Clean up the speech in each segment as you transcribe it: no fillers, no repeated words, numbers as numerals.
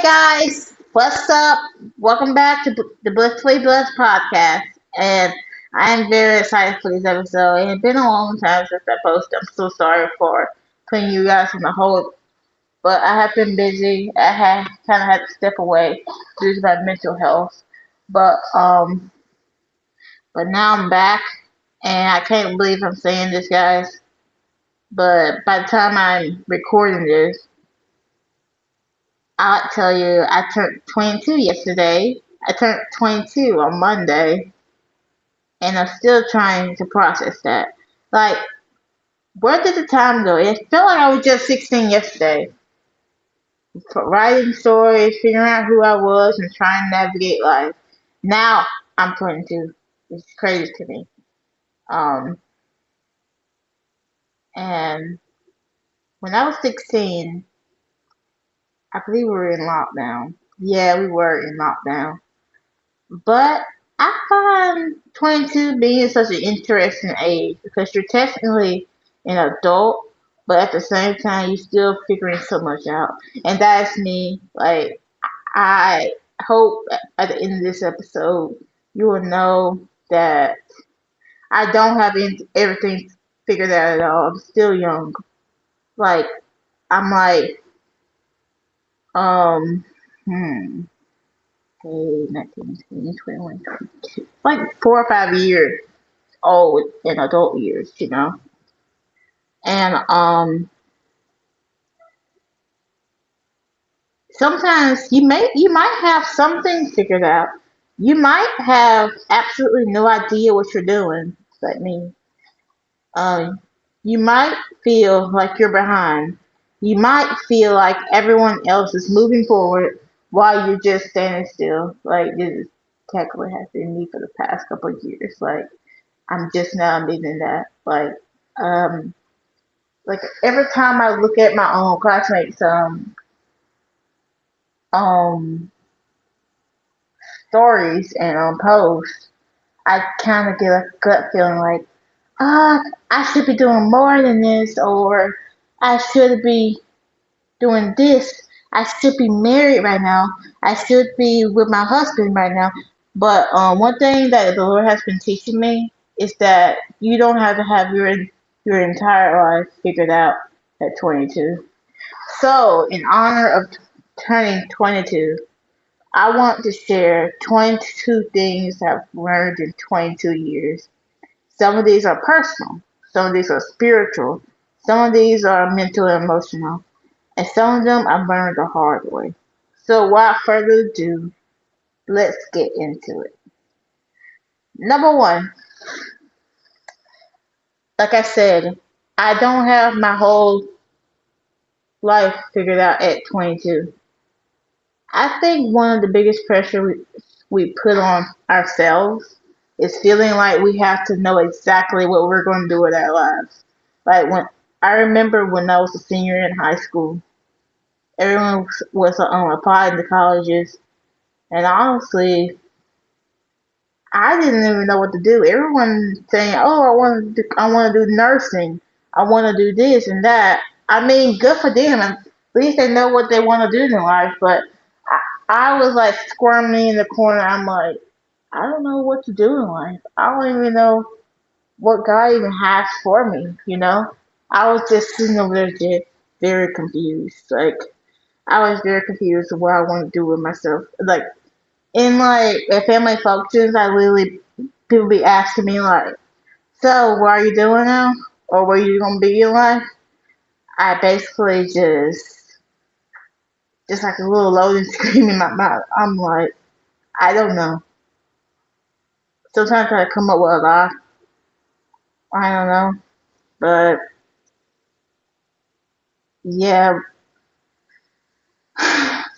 Guys, what's up? Welcome back to the Blissfully Blessed podcast. And I am very excited for this episode. It has been a long time since I posted. I'm so sorry for putting you guys on the hold, but I have been busy. I have kind of had to step away due to my mental health. But um, but now I'm back, and I can't believe I'm saying this, guys. But by the time I'm recording this, I'll tell you, I turned 22 yesterday. I turned 22 on Monday, and I'm still trying to process that. Like, where did the time go? It felt like I was just 16 yesterday. Writing stories, figuring out who I was, and trying to navigate life. Now I'm 22. It's crazy to me. Um, and when I was 16, I believe we were in lockdown. Yeah, we were in lockdown. But I find 22 being such an interesting age because you're technically an adult, but at the same time, you're still figuring so much out. And that's me. Like, I hope at the end of this episode, you will know that I don't have everything figured out at all. I'm still young. Like, I'm like, um, hmm. 19, 20, 21, 22. Like 4 or 5 years old in adult years. And sometimes you might have something figured out. You might have absolutely no idea what you're doing, like me. Um, you might feel like you're behind. You might feel like everyone else is moving forward while you're just standing still. Like this is technically has been me for the past couple of years. Like I'm just now admitting that. Um, like every time I look at my own classmates, um, stories and posts, I kind of get a gut feeling like, ah, I should be doing more than this, or I should be doing this. I should be married right now. I should be with my husband right now. But one thing that the Lord has been teaching me is that you don't have to have your entire life figured out at 22. So, in honor of turning 22, I want to share 22 things I've learned in 22 years. Some of these are personal, some of these are spiritual, some of these are mental and emotional, and some of them I've learned the hard way. So, without further ado, let's get into it. Number one, like I said, I don't have my whole life figured out at 22. I think one of the biggest pressure we put on ourselves is feeling like we have to know exactly what we're going to do with our lives. Like when I remember when I was a senior in high school, everyone was applying to colleges, and honestly, I didn't even know what to do. Everyone saying, "Oh, I want to do nursing. I want to do this and that." I mean, good for them. At least they know what they want to do in life. But I was like squirming in the corner. I'm like, I don't know what to do in life. I don't even know what God even has for me. I was just sitting over there just very confused. Like I was very confused of what I want to do with myself. Like in like at family functions, I literally people be asking me like, "So what are you doing now? Or where you gonna be in life?" I basically just like a little loading scream in my mouth. I'm like, I don't know. Sometimes I come up with a lot. I don't know, but yeah.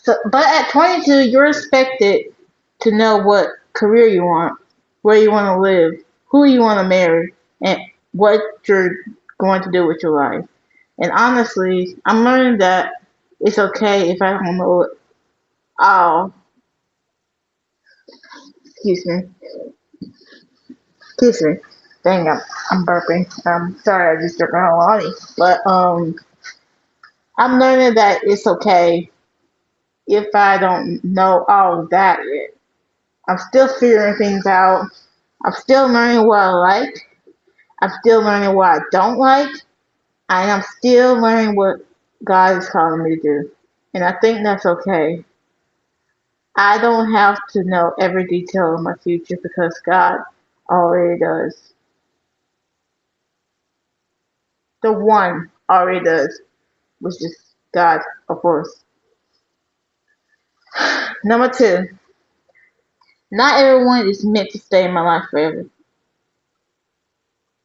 So, but at 22, you're expected to know what career you want, where you want to live, who you want to marry, and what you're going to do with your life. And honestly, I'm learning that it's okay if I don't know it all. Excuse me. Excuse me. Dang, I'm burping. Sorry, I just drank my whole body. But I'm learning that it's okay if I don't know all of that yet. I'm still figuring things out. I'm still learning what I like. I'm still learning what I don't like. And I'm still learning what God is calling me to do. And I think that's okay. I don't have to know every detail of my future because God already does. The one already does, which is God, of course. Number two, not everyone is meant to stay in my life forever.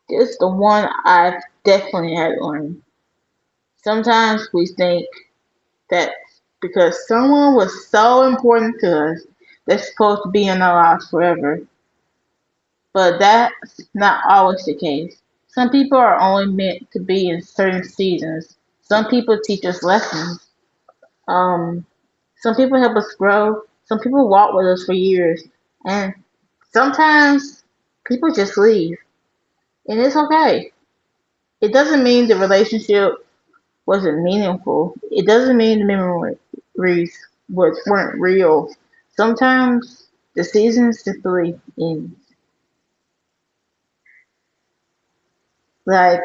This is the one I've definitely had to learn. Sometimes we think that because someone was so important to us, they're supposed to be in our lives forever. But that's not always the case. Some people are only meant to be in certain seasons. Some people teach us lessons. Um, some people help us grow. Some people walk with us for years. And sometimes people just leave. And it's okay. It doesn't mean the relationship wasn't meaningful. It doesn't mean the memories weren't real. Sometimes the season simply ends. Like,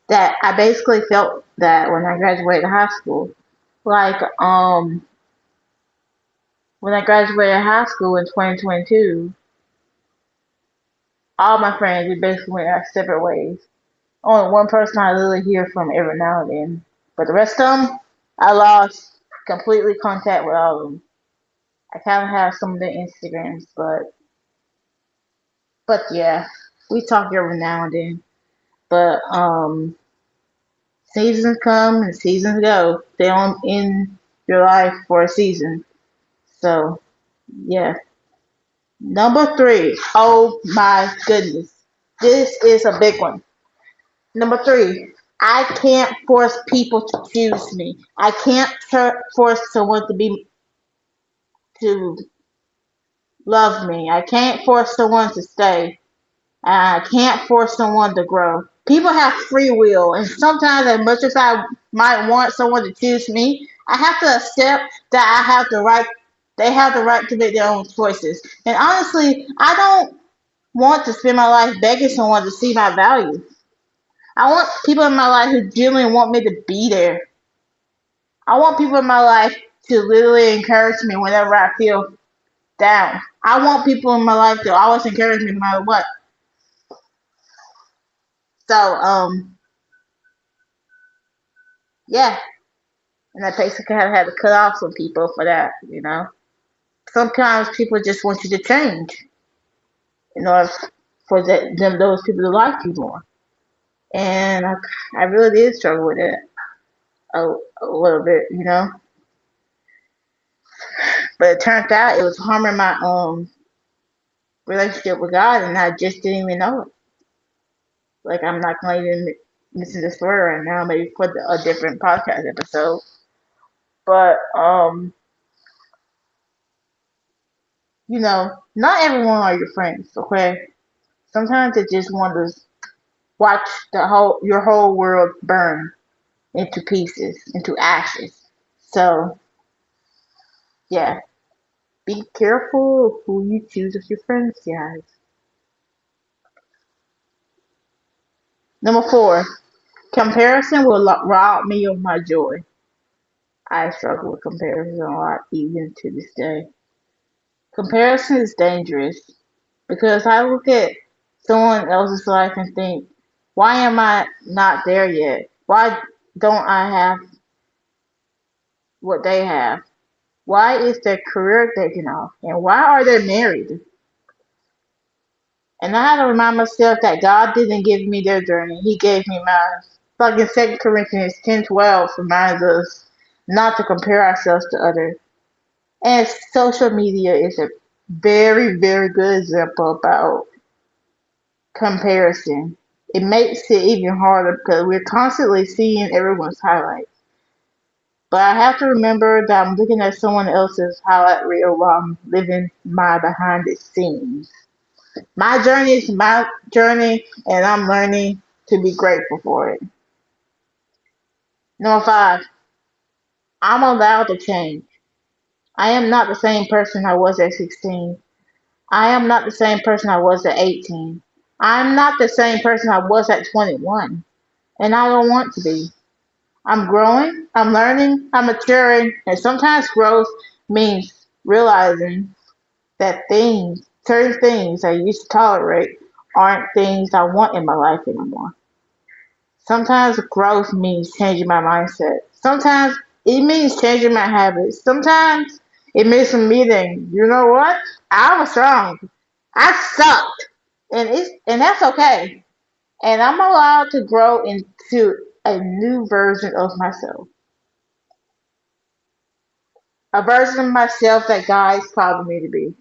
that I basically felt that when I graduated high school. Like, when I graduated high school in 2022, all my friends, we basically went our separate ways. Only one person I literally hear from every now and then. But the rest of them, I lost completely contact with all of them. I kind of have some of their Instagrams, but yeah, we talk every now and then. But seasons come and seasons go. They don't end your life for a season. So yeah. Number three. Oh my goodness. This is a big one. Number three. I can't force people to choose me. I can't force someone to love me. I can't force someone to stay. I can't force someone to grow. People have free will, and sometimes, as much as I might want someone to choose me, I have to accept that I have the right. They have the right to make their own choices. And honestly, I don't want to spend my life begging someone to see my value. I want people in my life who genuinely want me to be there. I want people in my life to literally encourage me whenever I feel down. I want people in my life to always encourage me no matter what. So, yeah. And I basically have had to cut off some people for that. Sometimes people just want you to change in order for those people to like you more. And I really did struggle with it a little bit. But it turned out it was harming my relationship with God, and I just didn't even know it. Like, I'm not going to even listen to the story right now, maybe for a different podcast episode. But not everyone are your friends, okay? Sometimes they just want to watch your whole world burn into pieces, into ashes. So yeah, be careful who you choose as your friends, guys. Number four, comparison will rob me of my joy. I struggle with comparison a lot, even to this day. Comparison is dangerous because I look at someone else's life and think, why am I not there yet? Why don't I have what they have? Why is their career taking off? And why are they married? And I have to remind myself that God didn't give me their journey. He gave me mine. Like in 2 Corinthians 10:12 reminds us not to compare ourselves to others. And social media is a very, very good example about comparison. It makes it even harder because we're constantly seeing everyone's highlights. But I have to remember that I'm looking at someone else's highlight reel while I'm living my behind the scenes. My journey is my journey, and I'm learning to be grateful for it. Number five, I'm allowed to change. I am not the same person I was at 16. I am not the same person I was at 18. I'm not the same person I was at 21. And I don't want to be. I'm growing, I'm learning, I'm maturing, and sometimes growth means realizing that certain things I used to tolerate, aren't things I want in my life anymore. Sometimes growth means changing my mindset. Sometimes it means changing my habits. Sometimes it means admitting, you know what? I was wrong. I sucked. And that's okay. And I'm allowed to grow into a new version of myself. A version of myself that God is calling me to be.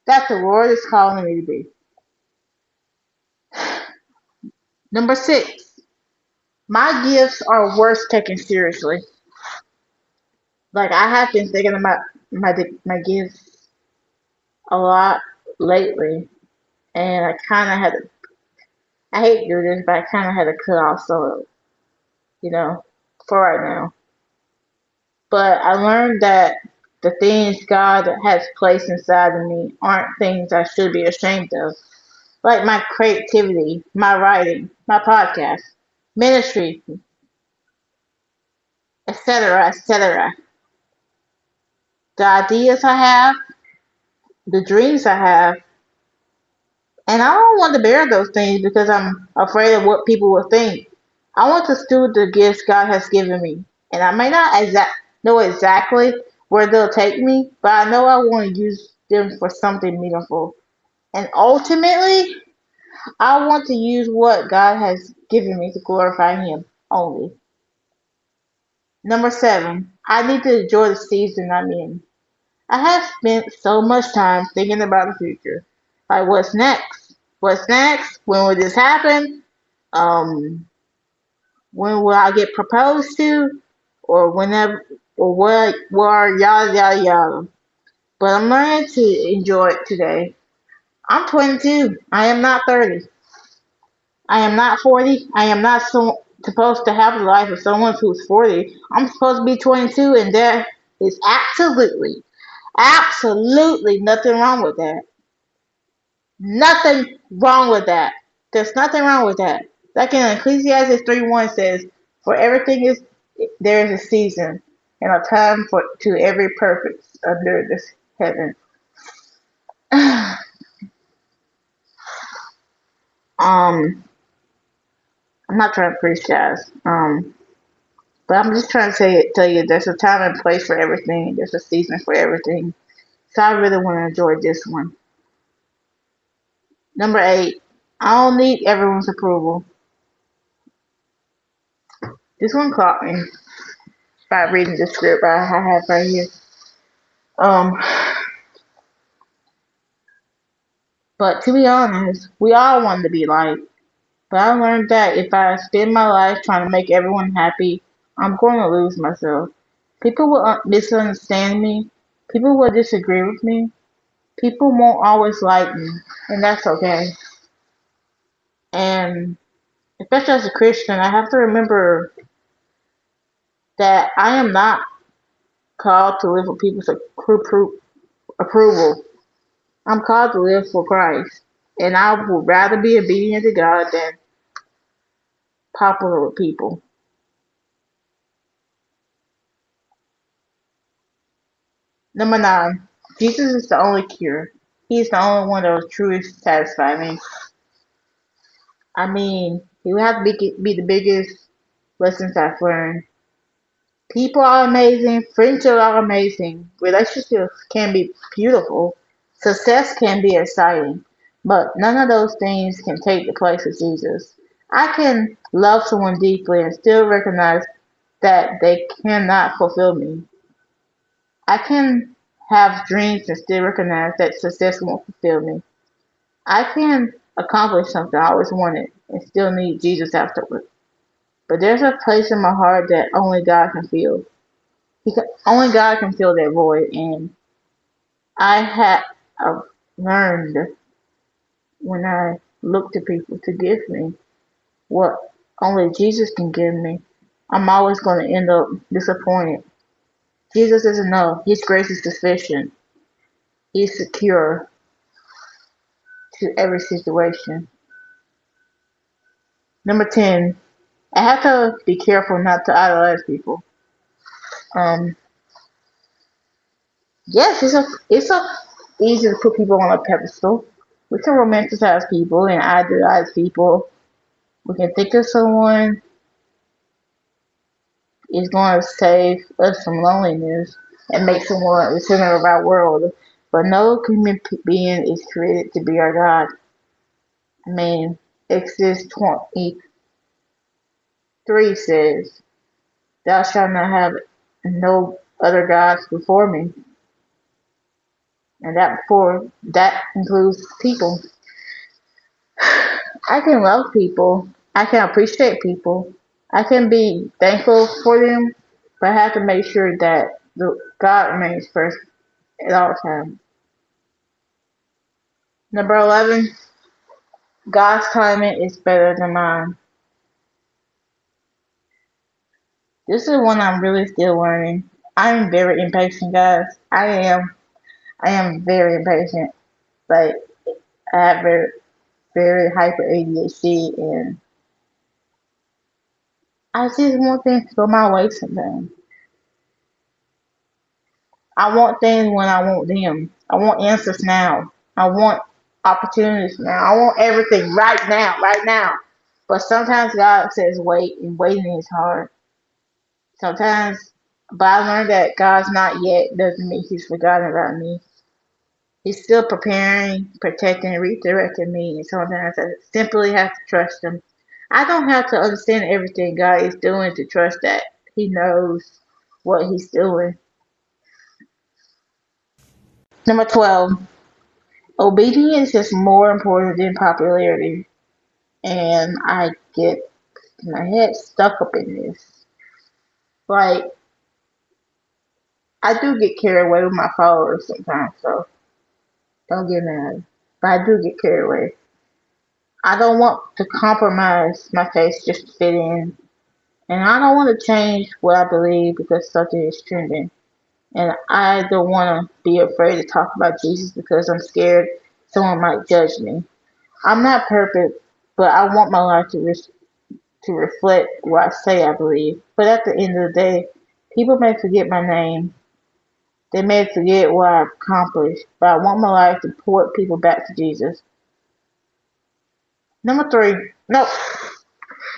That the Lord is calling me to be. Number 6. My gifts are worth taking seriously. Like I have been thinking about my gifts a lot lately, and I kind of had to. I hate to do this, but I kind of had to cut off some of it, you know, for right now. But I learned that the things God has placed inside of me aren't things I should be ashamed of. Like my creativity, my writing, my podcast, ministry, etc., etc. The ideas I have, the dreams I have, and I don't want to bear those things because I'm afraid of what people will think. I want to steward the gifts God has given me, and I may not know exactly where they'll take me, but I know I want to use them for something meaningful. And ultimately, I want to use what God has given me to glorify Him only. Number 7, I need to enjoy the season I'm in. I have spent so much time thinking about the future. Like, what's next? What's next? When will this happen? Um, when will I get proposed to? Or whenever, or what, yada, yada, yada. But I'm learning to enjoy it today. I'm 22. I am not 30. I am not 40. I am not supposed to have the life of someone who's 40. I'm supposed to be 22, and there is absolutely nothing wrong with that. Nothing wrong with that. There's nothing wrong with that. Like in Ecclesiastes 3:1 says, "For everything is there is a season and a time for to every purpose under this heaven." I'm not trying to preach, guys. But I'm just trying to tell you there's a time and place for everything. There's a season for everything. So I really want to enjoy this one. Number 8, I don't need everyone's approval. This one caught me by reading the script I have right here. Um, but to be honest, we all want to be liked. But I learned that if I spend my life trying to make everyone happy, I'm going to lose myself. People will misunderstand me. People will disagree with me. People won't always like me, and that's okay. And especially as a Christian, I have to remember that I am not called to live for people's approval. I'm called to live for Christ. And I would rather be obedient to God than popular with people. Number 9, Jesus is the only cure. He's the only one that will truly satisfy me. I mean, he would have to be the biggest lessons I've learned. People are amazing, friendships are amazing, relationships can be beautiful, success can be exciting, but none of those things can take the place of Jesus. I can love someone deeply and still recognize that they cannot fulfill me. I can have dreams and still recognize that success won't fulfill me. I can accomplish something I always wanted and still need Jesus afterward. But there's a place in my heart that only God can fill. Only God can fill that void, and I have learned when I look to people to give me what only Jesus can give me. I'm always going to end up disappointed. Jesus is enough. His grace is sufficient. He's secure to every situation. Number 10, I have to be careful not to idolize people. Um, yes, it's a easy to put people on a pedestal. We can romanticize people and idolize people. We can think of someone is going to save us from loneliness and make someone the center of our world. But no human being is created to be our God. I mean, Exodus 23 says, "Thou shalt not have no other gods before me." And that includes people. I can love people. I can appreciate people. I can be thankful for them, but I have to make sure that the God remains first at all times. Number 11, God's timing is better than mine. This is one I'm really still learning. I'm very impatient, guys. I am very impatient. Like, I have very hyper ADHD, and I just want things to go my way sometimes. I want things when I want them. I want answers now. I want opportunities now. I want everything right now, right now. But sometimes God says wait, and waiting is hard. Sometimes, but I learned that God's not yet doesn't mean He's forgotten about me. He's still preparing, protecting, and redirecting me, and sometimes I simply have to trust Him. I don't have to understand everything God is doing to trust that He knows what He's doing. Number 12, obedience is more important than popularity, and I get my head stuck up in this. Like, I do get carried away with my followers sometimes, so don't get mad. But I do get carried away. I don't want to compromise my faith just to fit in. And I don't want to change what I believe because something is trending. And I don't want to be afraid to talk about Jesus because I'm scared someone might judge me. I'm not perfect, but I want my life to reflect what I say I believe. But at the end of the day, people may forget my name. They may forget what I've accomplished, but I want my life to point people back to Jesus. Number 3, no,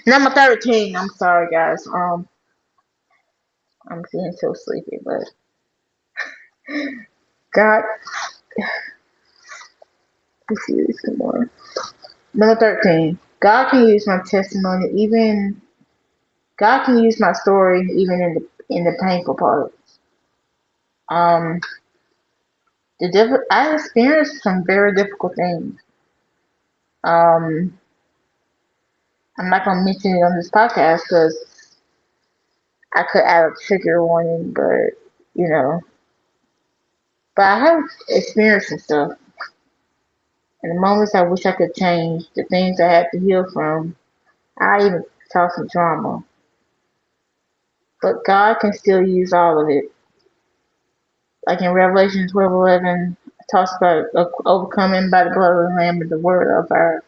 number 13. I'm sorry, guys. I'm feeling so sleepy, but God, let's see this more. Number 13. God can use my testimony, even God can use my story, even in the painful parts. Um, I experienced some very difficult things. Um, I'm not gonna mention it on this podcast because I could add a trigger warning, but you know, but I have experienced some stuff. And the moments I wish I could change, the things I had to heal from, I even saw some trauma. But God can still use all of it. Like in Revelation 12:11, it talks about overcoming by the blood of the Lamb and the word of our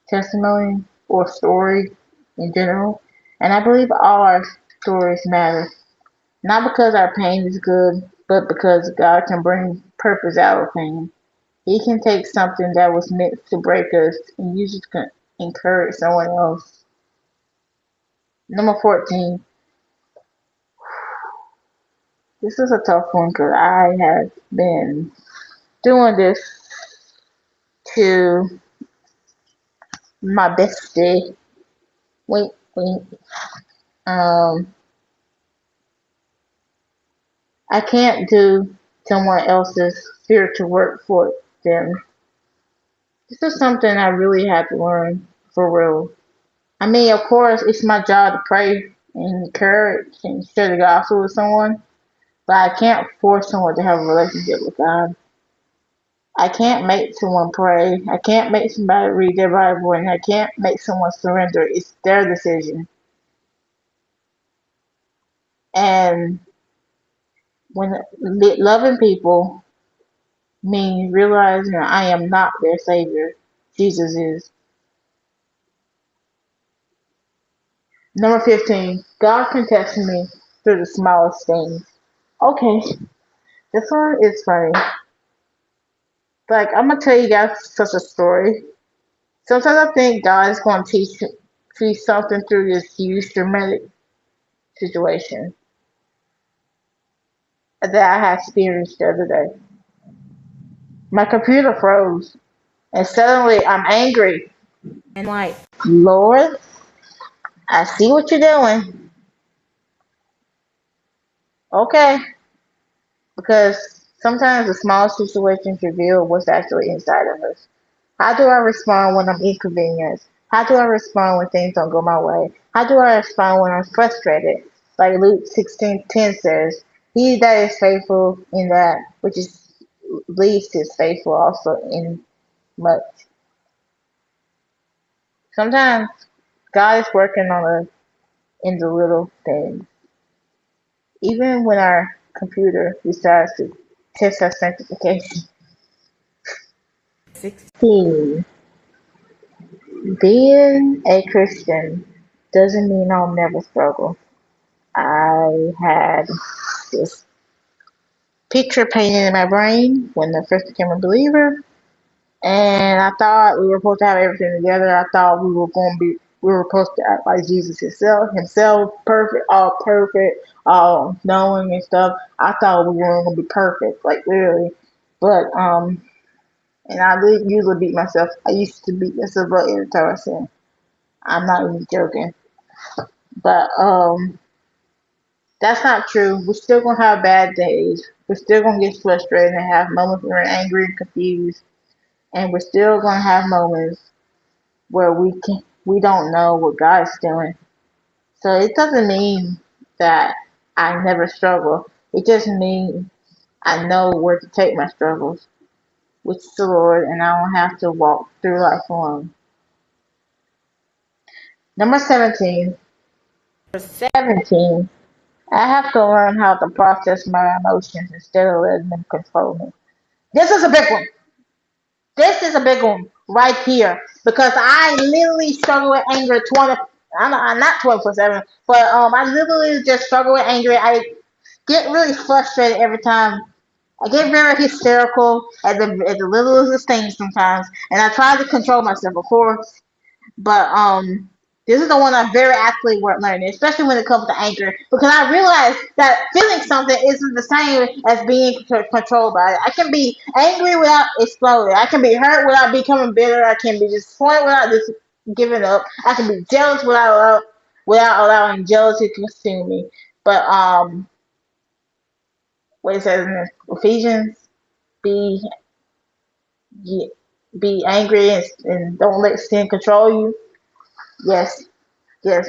testimony or story in general. And I believe all our stories matter. Not because our pain is good, but because God can bring purpose out of pain. He can take something that was meant to break us and use it to encourage someone else. Number 14. This is a tough one because I have been doing this to my bestie. Wait, wait. Um, I can't do someone else's spiritual work for them. This is something I really had to learn for real. I mean, of course, it's my job to pray and encourage and share the gospel with someone, but I can't force someone to have a relationship with God. I can't make someone pray. I can't make somebody read their Bible, and I can't make someone surrender. It's their decision. And when loving people means realizing that I am not their savior, Jesus is. Number 15, God can test me through the smallest things. Okay, this one is funny. Like, I'm gonna tell you guys such a story. Sometimes I think God is gonna teach something through this huge dramatic situation that I had experienced the other day. My computer froze, and suddenly I'm angry and like, Lord, I see what you're doing. Okay, because sometimes the small situations reveal what's actually inside of us. How do I respond when I'm inconvenienced? How do I respond when things don't go my way? How do I respond when I'm frustrated? Like Luke 16:10 says, he that is faithful in that which is least is faithful also in much. Sometimes God is working on us in the little things. Even when our computer decides to test our sanctification. 16. Being a Christian doesn't mean I'll never struggle. I had this picture painted in my brain when I first became a believer, and I thought we were supposed to have everything together. I thought we were supposed to act like Jesus himself, perfect, all knowing and stuff. I thought we were gonna be perfect, like literally. But and I did usually beat myself. I used to beat myself up every time I sin. I'm not even joking. But that's not true. We're still gonna have bad days. We're still gonna get frustrated and have moments where we're angry and confused. And we're still gonna have moments where we don't know what God's doing. So it doesn't mean that I never struggle. It just means I know where to take my struggles, which is the Lord, and I don't have to walk through life alone. Number 17. Number 17. I have to learn how to process my emotions instead of letting them control me. This is a big one. This is a big one right here because I literally struggle with anger 20. I'm not 24/7, but I literally just struggle with anger. I get really frustrated every time. I get very hysterical at the littlest things sometimes, and I try to control myself, of course. But this is the one I'm very actively worth learning, especially when it comes to anger, because I realize that feeling something isn't the same as being controlled by it. I can be angry without exploding. I can be hurt without becoming bitter. I can be disappointed without just giving up. I can be jealous without allowing jealousy to consume me. But what it says in Ephesians, be be angry and don't let sin control you. Yes, yes.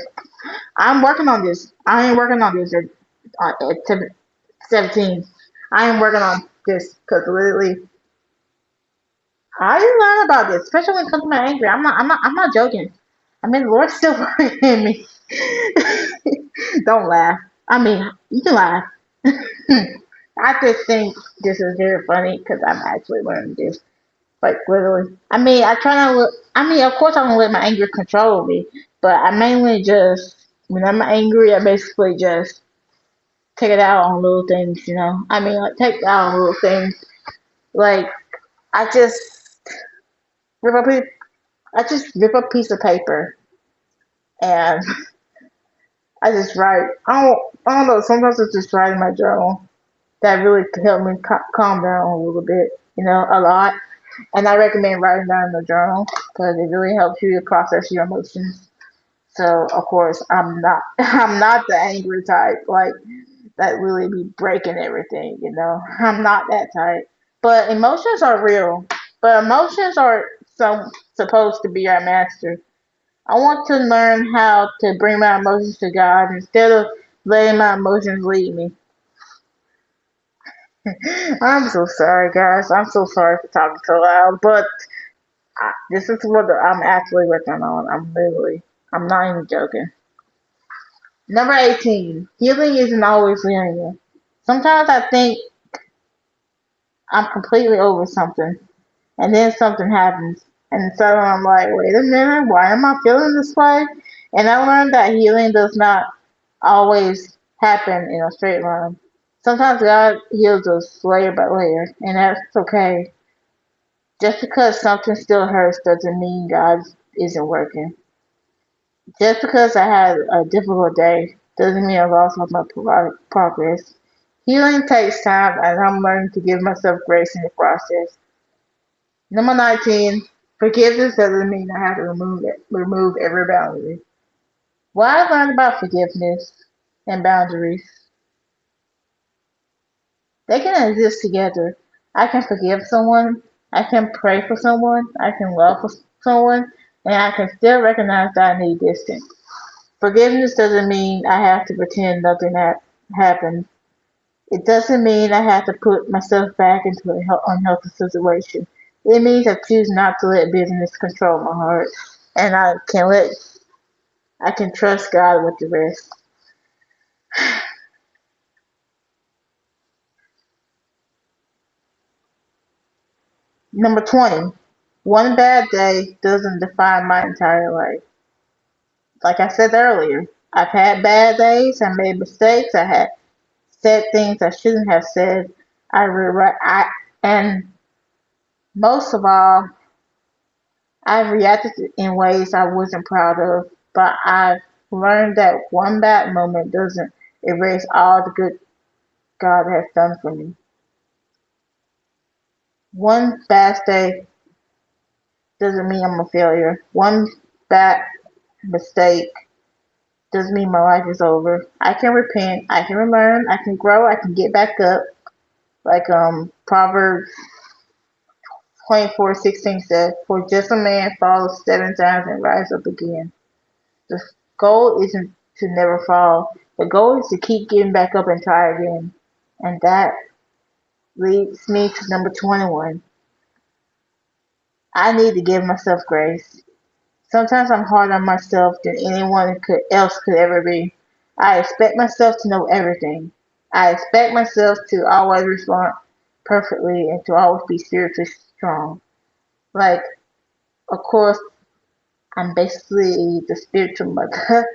I'm working on this. I ain't working on this at 17. I am working on this because literally, I didn't learn about this, especially when it comes to my anger. I'm not joking. I mean, the Lord's still working in me. Don't laugh. I mean, you can laugh. I just think this is very funny because I'm actually learning this. Like literally. I mean, I try not to. I mean, of course, I don't let my anger control me, but I mainly just when I'm angry, I basically just take it out on little things, you know. I mean, like take it out on little things. Like I just rip up, I just rip a piece of paper and I just write. I don't know. Sometimes it's just writing my journal that really helped me calm down a little bit, you know, a lot. And I recommend writing down in the journal because it really helps you to process your emotions. So of course, I'm not the angry type. Like that really be breaking everything, you know. I'm not that type. But emotions are real. But emotions are supposed to be our master. I want to learn how to bring my emotions to God instead of letting my emotions lead me. I'm so sorry, guys. I'm so sorry for talking so loud. But this is what I'm actually working on. I'm not even joking. Number 18. Healing isn't always linear. Sometimes I think I'm completely over something, and then something happens, and so I'm like, wait a minute, why am I feeling this way? And I learned that healing does not always happen in a straight line. Sometimes God heals us layer by layer, and that's okay. Just because something still hurts doesn't mean God isn't working. Just because I had a difficult day doesn't mean I lost all my progress. Healing takes time, and I'm learning to give myself grace in the process. Number 19, forgiveness doesn't mean I have to remove every boundary. What I learned about forgiveness and boundaries, they can exist together. I can forgive someone, I can pray for someone, I can love for someone, and I can still recognize that I need distance. Forgiveness doesn't mean I have to pretend nothing happened. It doesn't mean I have to put myself back into an unhealthy situation. It means I choose not to let business control my heart, and I can trust God with the rest. Number 20. One bad day doesn't define my entire life. Like I said earlier, I've had bad days, I made mistakes, I had said things I shouldn't have said. And most of all, I've reacted in ways I wasn't proud of, but I've learned that one bad moment doesn't erase all the good God has done for me. One bad day doesn't mean I'm a failure. One bad mistake doesn't mean my life is over. I can repent, I can relearn, I can grow, I can get back up. Like Proverbs 24:16 says, "For just a man falls 7 times and rise up again." The goal isn't to never fall. The goal is to keep getting back up and try again. And that leads me to number 21. I need to give myself grace. Sometimes I'm harder on myself than else could ever be. I expect myself to know everything. I expect myself to always respond perfectly and to always be spiritually strong. Like, of course, I'm basically the spiritual mother,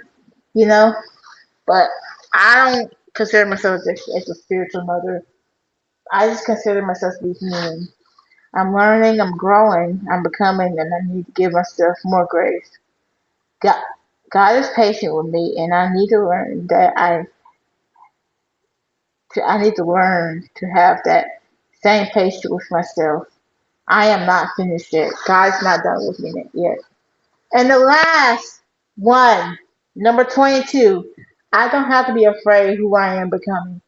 you know, but I don't consider myself as a spiritual mother. I just consider myself to be human. I'm learning, I'm growing, I'm becoming, and I need to give myself more grace. God, God is patient with me, and I need to learn that I need to learn to have that same patience with myself. I am not finished yet. God's not done with me yet. And the last one, number 22, I don't have to be afraid who I am becoming.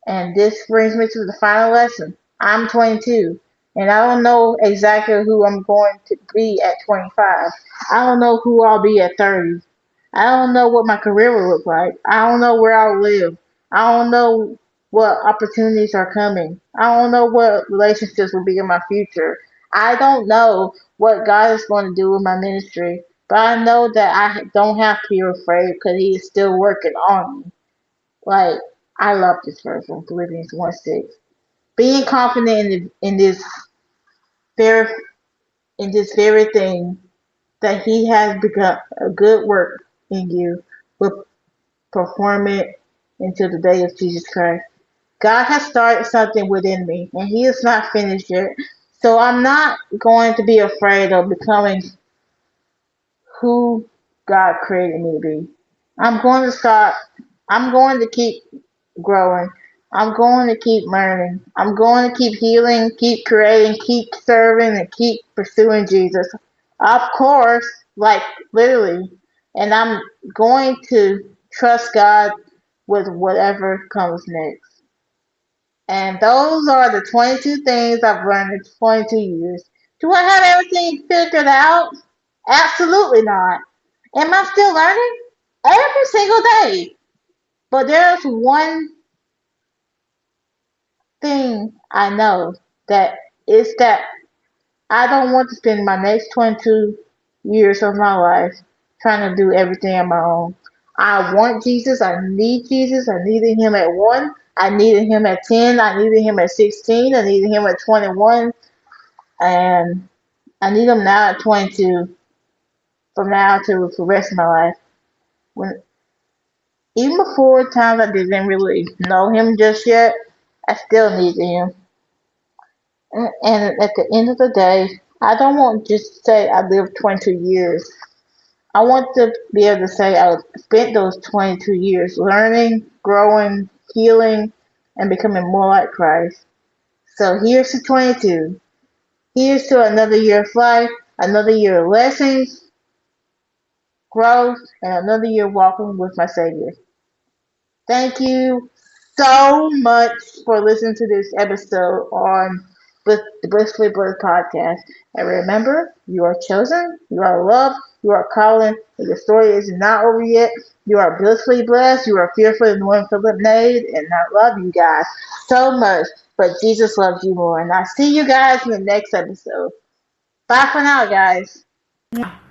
And this brings me to the final lesson. I'm 22, and I don't know exactly who I'm going to be at 25. I don't know who I'll be at 30. I don't know what my career will look like. I don't know where I'll live. I don't know what opportunities are coming. I don't know what relationships will be in my future. I don't know what God is going to do with my ministry. But I know that I don't have to be afraid because He is still working on me. Like, I love this verse from Philippians 1:6. Being confident very in this very thing that He has begun a good work in you will perform it until the day of Jesus Christ. God has started something within me, and He is not finished yet. So I'm not going to be afraid of becoming who God created me to be. I'm going to start. I'm going to keep growing. I'm going to keep learning. I'm going to keep healing, keep creating, keep serving, and keep pursuing Jesus. Of course, like literally. And I'm going to trust God with whatever comes next. And those are the 22 things I've learned in 22 years. Do I have everything figured out? Absolutely not. Am I still learning? Every single day. But there's one thing I know that is that I don't want to spend my next 22 years of my life trying to do everything on my own. I want Jesus. I need Jesus. I needed him at 1. I needed him at 10. I needed him at 16. I needed him at 21. And I need him now at 22 from now to for the rest of my life. When even before times I didn't really know him just yet, I still needed him. And at the end of the day, I don't want just to say I lived 22 years. I want to be able to say I spent those 22 years learning, growing, healing, and becoming more like Christ. So here's to 22. Here's to another year of life, another year of lessons, growth, and another year walking with my Savior. Thank you so much for listening to this episode on the Blissfully Blessed podcast. And remember, you are chosen, you are loved, you are calling, and your story is not over yet. You are blissfully blessed, you are fearfully and wonderfully made, and I love you guys so much. But Jesus loves you more. And I'll see you guys in the next episode. Bye for now, guys. Yeah.